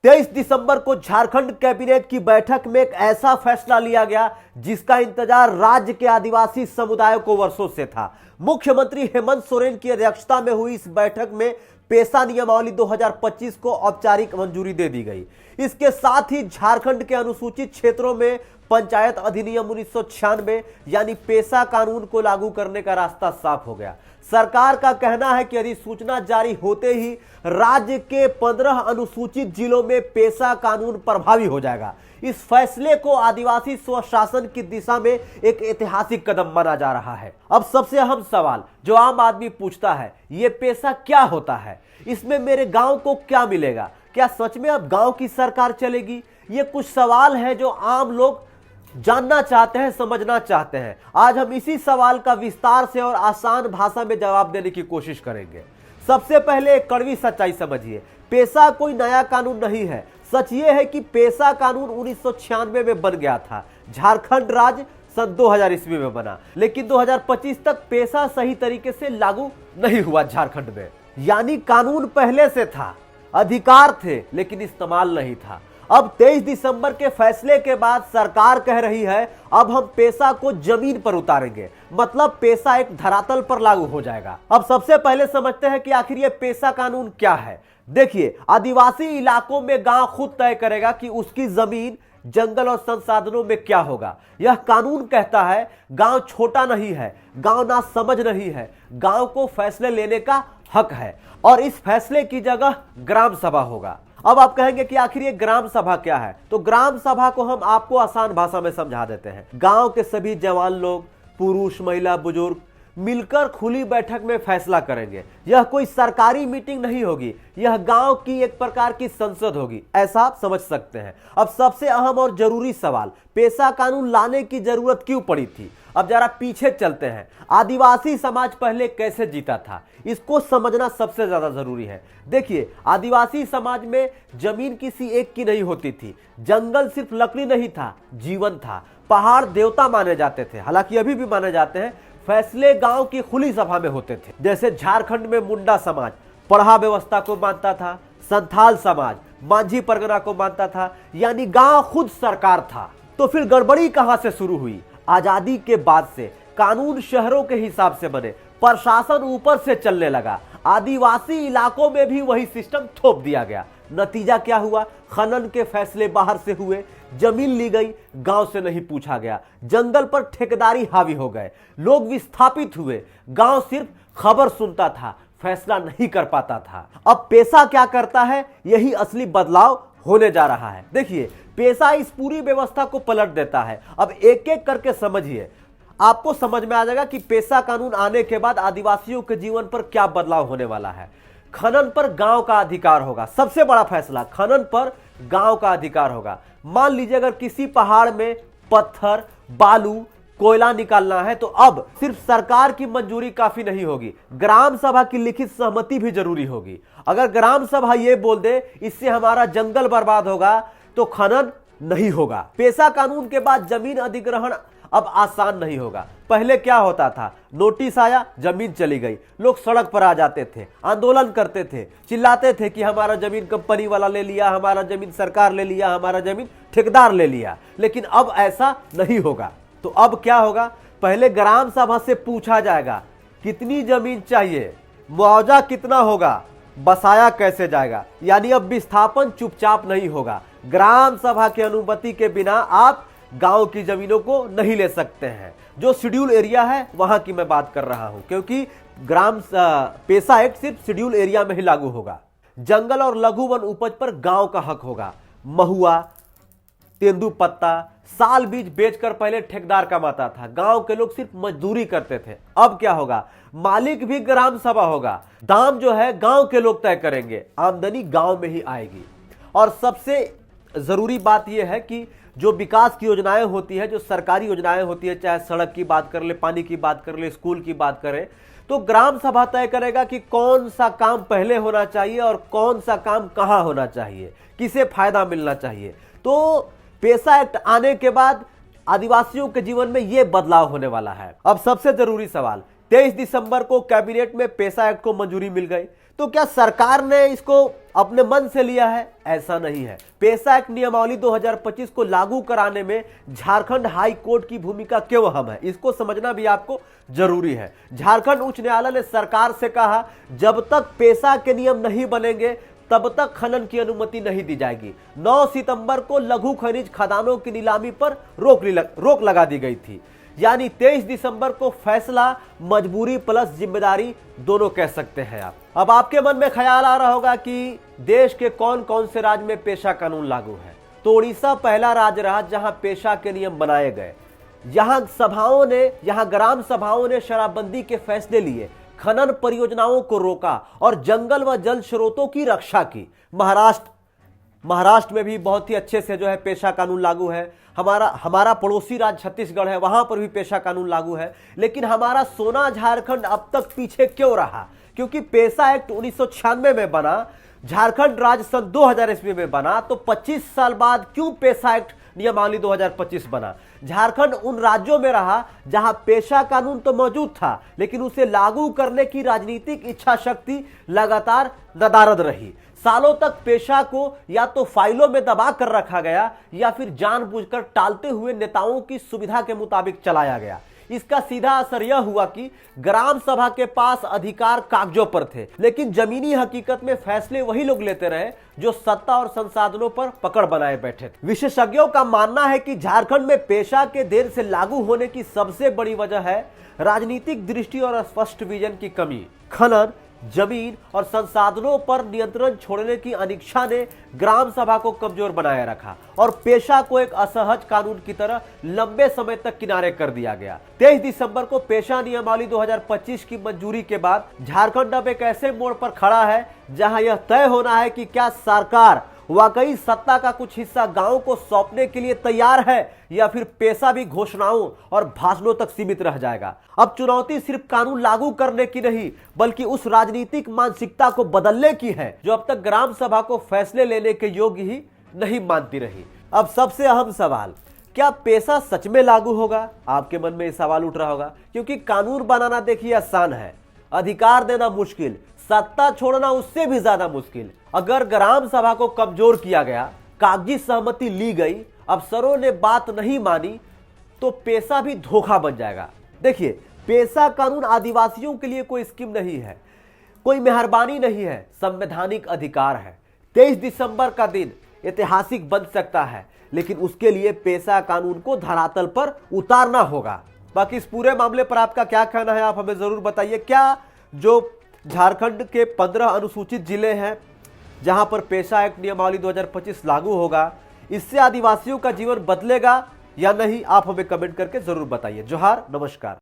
23 दिसंबर को झारखंड कैबिनेट की बैठक में एक ऐसा फैसला लिया गया जिसका इंतजार राज्य के आदिवासी समुदाय को वर्षों से था। मुख्यमंत्री हेमंत सोरेन की अध्यक्षता में हुई इस बैठक में पेशा नियमावली 2025 को औपचारिक मंजूरी दे दी गई। इसके साथ ही झारखंड के अनुसूचित क्षेत्रों में पंचायत अधिनियम 1996 यानी पेशा कानून को लागू करने का रास्ता साफ हो गया। सरकार का कहना है कि अधिसूचना जारी होते ही राज्य के 15 अनुसूचित जिलों में पेशा कानून प्रभावी हो जाएगा। इस फैसले को आदिवासी स्वशासन की दिशा में एक ऐतिहासिक कदम माना जा रहा है। अब सबसे अहम सवाल जो आम आदमी पूछता है, ये पेशा क्या होता है, इसमें मेरे गांव को क्या मिलेगा, क्या सच में अब गांव की सरकार चलेगी? ये कुछ सवाल है जो आम लोग जानना चाहते हैं, समझना चाहते हैं। आज हम इसी सवाल का विस्तार से और आसान भाषा में जवाब देने की कोशिश करेंगे। सबसे पहले एक कड़वी सच्चाई समझिए, पेशा कोई नया कानून नहीं है। सच ये है कि पेशा कानून 1996 में बन गया था। झारखंड राज्य सन 2000 ईस्वी में बना, लेकिन 2025 तक पेशा सही तरीके से लागू नहीं हुआ झारखंड में। यानी कानून पहले से था, अधिकार थे, लेकिन इस्तेमाल नहीं था। अब 23 दिसंबर के फैसले के बाद सरकार कह रही है अब हम पेशा को जमीन पर उतारेंगे, मतलब पेशा एक धरातल पर लागू हो जाएगा। अब सबसे पहले समझते हैं कि आखिर ये पेशा कानून क्या है। देखिए, आदिवासी इलाकों में गांव खुद तय करेगा कि उसकी जमीन, जंगल और संसाधनों में क्या होगा। यह कानून कहता है गांव छोटा नहीं है, गांव ना समझ नहीं है, गांव को फैसले लेने का हक है और इस फैसले की जगह ग्राम सभा होगा। अब आप कहेंगे कि आखिर ये ग्राम सभा क्या है, तो ग्राम सभा को हम आपको आसान भाषा में समझा देते हैं। गांव के सभी जवान लोग, पुरुष, महिला, बुजुर्ग मिलकर खुली बैठक में फैसला करेंगे। यह कोई सरकारी मीटिंग नहीं होगी, यह गांव की एक प्रकार की संसद होगी, ऐसा आप समझ सकते हैं। अब सबसे अहम और जरूरी सवाल, पेशा कानून लाने की जरूरत क्यों पड़ी थी? अब जरा पीछे चलते हैं। आदिवासी समाज पहले कैसे जीता था, इसको समझना सबसे ज्यादा जरूरी है। देखिए, आदिवासी समाज में जमीन किसी एक की नहीं होती थी, जंगल सिर्फ लकड़ी नहीं था, जीवन था। पहाड़ देवता माने जाते थे, हालांकि अभी भी माने जाते हैं। फैसले गांव की खुली सभा में होते थे। जैसे झारखंड में मुंडा समाज पढ़ा व्यवस्था को मानता था, संथाल समाज मांझी परगना को मानता था, यानी गांव खुद सरकार था। तो फिर गड़बड़ी कहां से शुरू हुई? आजादी के बाद से कानून शहरों के हिसाब से बने, प्रशासन ऊपर से चलने लगा, आदिवासी इलाकों में भी वही सिस्टम थोप दिया गया। नतीजा क्या हुआ? खनन के फैसले बाहर से हुए, जमीन ली गई, गांव से नहीं पूछा गया, जंगल पर ठेकेदारी हावी हो गए, लोग विस्थापित हुए, गांव सिर्फ खबर सुनता था, फैसला नहीं कर पाता था। अब पेशा क्या करता है, यही असली बदलाव होने जा रहा है। देखिए, पेशा इस पूरी व्यवस्था को पलट देता है। अब एक एक करके समझिए, आपको समझ में आ जाएगा कि पेशा कानून आने के बाद आदिवासियों के जीवन पर क्या बदलाव होने वाला है। खनन पर गांव का अधिकार होगा, सबसे बड़ा फैसला, खनन पर गांव का अधिकार होगा। मान लीजिए अगर किसी पहाड़ में पत्थर, बालू, कोयला निकालना है तो अब सिर्फ सरकार की मंजूरी काफी नहीं होगी, ग्राम सभा की लिखित सहमति भी जरूरी होगी। अगर ग्राम सभा ये बोल दे इससे हमारा जंगल बर्बाद होगा तो खनन नहीं होगा। पेशा कानून के बाद जमीन अधिग्रहण अब आसान नहीं होगा। पहले क्या होता था, नोटिस आया, जमीन चली गई, लोग सड़क पर आ जाते थे, आंदोलन करते थे, चिल्लाते थे कि हमारा जमीन कंपनी वाला ले लिया, हमारा जमीन सरकार ले लिया, हमारा जमीन ठेकेदार ले लिया। लेकिन अब ऐसा नहीं होगा। तो अब क्या होगा? पहले ग्राम सभा से पूछा जाएगा कितनी जमीन चाहिए, मुआवजा कितना होगा, बसाया कैसे जाएगा। यानी अब विस्थापन चुपचाप नहीं होगा। ग्राम सभा की अनुमति के बिना आप गांव की जमीनों को नहीं ले सकते हैं। जो शेड्यूल एरिया है वहां की मैं बात कर रहा हूं, क्योंकि ग्राम पेशा एक्ट सिर्फ शेड्यूल एरिया में ही लागू होगा। जंगल और लघु वन उपज पर गांव का हक होगा। महुआ, तेंदुपत्ता, साल बीज बेचकर पहले ठेकेदार कमाता था, गांव के लोग सिर्फ मजदूरी करते थे। अब क्या होगा? मालिक भी ग्राम सभा होगा, दाम जो है गांव के लोग तय करेंगे, आमदनी गांव में ही आएगी। और सबसे जरूरी बात यह है कि जो विकास की योजनाएं होती है, जो सरकारी योजनाएं होती है, चाहे सड़क की बात कर ले, पानी की बात कर ले, स्कूल की बात करें, तो ग्राम सभा तय करेगा कि कौन सा काम पहले होना चाहिए और कौन सा काम कहां होना चाहिए, किसे फायदा मिलना चाहिए। तो पेशा एक्ट आने के बाद आदिवासियों के जीवन में यह बदलाव होने वाला है। अब सबसे जरूरी सवाल, 23 दिसंबर को कैबिनेट में पेशा एक्ट को मंजूरी मिल गई, तो क्या सरकार ने इसको अपने मन से लिया है? ऐसा नहीं है। पेशा एक्ट नियमावली 2025 को लागू कराने में झारखंड हाई कोर्ट की भूमिका क्यों अहम है, इसको समझना भी आपको जरूरी है। झारखंड उच्च न्यायालय ने सरकार से कहा, जब तक पेशा के नियम नहीं बनेंगे तब तक खनन की अनुमति नहीं दी जाएगी। 9 सितंबर को लघु खनिज खदानों की नीलामी पर रोक लगा दी गई थी। यानी 23 दिसंबर को फैसला मजबूरी प्लस जिम्मेदारी दोनों कह सकते हैं आप। अब आपके मन में ख्याल आ रहा होगा कि देश के कौन कौन से राज्य में पेशा कानून लागू है। तो उड़ीसा पहला राज्य रहा जहां पेशा के नियम बनाए गए। यहां ग्राम सभाओं ने शराबबंदी के फैसले लिए, खनन परियोजनाओं को रोका और जंगल व जल स्रोतों की रक्षा की। महाराष्ट्र में भी बहुत ही अच्छे से जो है पेशा कानून लागू है। हमारा पड़ोसी राज्य छत्तीसगढ़ है, वहां पर भी पेशा कानून लागू है। लेकिन हमारा सोना झारखंड अब तक पीछे क्यों रहा? क्योंकि पेशा एक्ट 1996 में बना, झारखंड राज्य सन 2000 ईस्वी में बना, तो 25 साल बाद क्यों पेशा एक्ट नियमावली 2025 बना? झारखंड उन राज्यों में रहा जहां पेशा कानून तो मौजूद था, लेकिन उसे लागू करने की राजनीतिक इच्छा शक्ति लगातार नदारद रही। सालों तक पेशा को या तो फाइलों में दबा कर रखा गया या फिर जानबूझकर टालते हुए नेताओं की सुविधा के मुताबिक चलाया गया। इसका सीधा असर यह हुआ कि ग्राम सभा के पास अधिकार कागजों पर थे, लेकिन जमीनी हकीकत में फैसले वही लोग लेते रहे जो सत्ता और संसाधनों पर पकड़ बनाए बैठे थे। विशेषज्ञों का मानना है कि झारखंड में पेशा के देर से लागू होने की सबसे बड़ी वजह है राजनीतिक दृष्टि और स्पष्ट विजन की कमी। खनन, जमीन और संसाधनों पर नियंत्रण छोड़ने की अनिच्छा ने ग्राम सभा को कमजोर बनाए रखा और पेशा को एक असहज कानून की तरह लंबे समय तक किनारे कर दिया गया। 23 दिसंबर को पेशा नियमावली 2025 की मंजूरी के बाद झारखंड अब एक ऐसे मोड़ पर खड़ा है जहां यह तय होना है कि क्या सरकार वाकई सत्ता का कुछ हिस्सा गांव को सौंपने के लिए तैयार है या फिर पेशा भी घोषणाओं और भाषणों तक सीमित रह जाएगा। अब चुनौती सिर्फ कानून लागू करने की नहीं, बल्कि उस राजनीतिक मानसिकता को बदलने की है जो अब तक ग्राम सभा को फैसले लेने के योग्य ही नहीं मानती रही। अब सबसे अहम सवाल, क्या पेशा सच में लागू होगा? आपके मन में यह सवाल उठ रहा होगा, क्योंकि कानून बनाना देखिए आसान है, अधिकार देना मुश्किल, सत्ता छोड़ना उससे भी ज्यादा मुश्किल। अगर ग्राम सभा को कमजोर किया गया, कागजी सहमति ली गई, अफसरों ने बात नहीं मानी, तो पेशा भी धोखा बन जाएगा। देखिए, पेशा कानून आदिवासियों के लिए कोई स्कीम नहीं है, कोई मेहरबानी नहीं है, संवैधानिक अधिकार है। 23 दिसंबर का दिन ऐतिहासिक बन सकता है, लेकिन उसके लिए पेशा कानून को धरातल पर उतारना होगा। बाकी इस पूरे मामले पर आपका क्या कहना है, आप हमें जरूर बताइए। क्या जो झारखंड के 15 अनुसूचित जिले हैं जहां पर पेशा एक्ट नियमावली 2025 लागू होगा, इससे आदिवासियों का जीवन बदलेगा या नहीं? आप हमें कमेंट करके जरूर बताइए। जोहार, नमस्कार।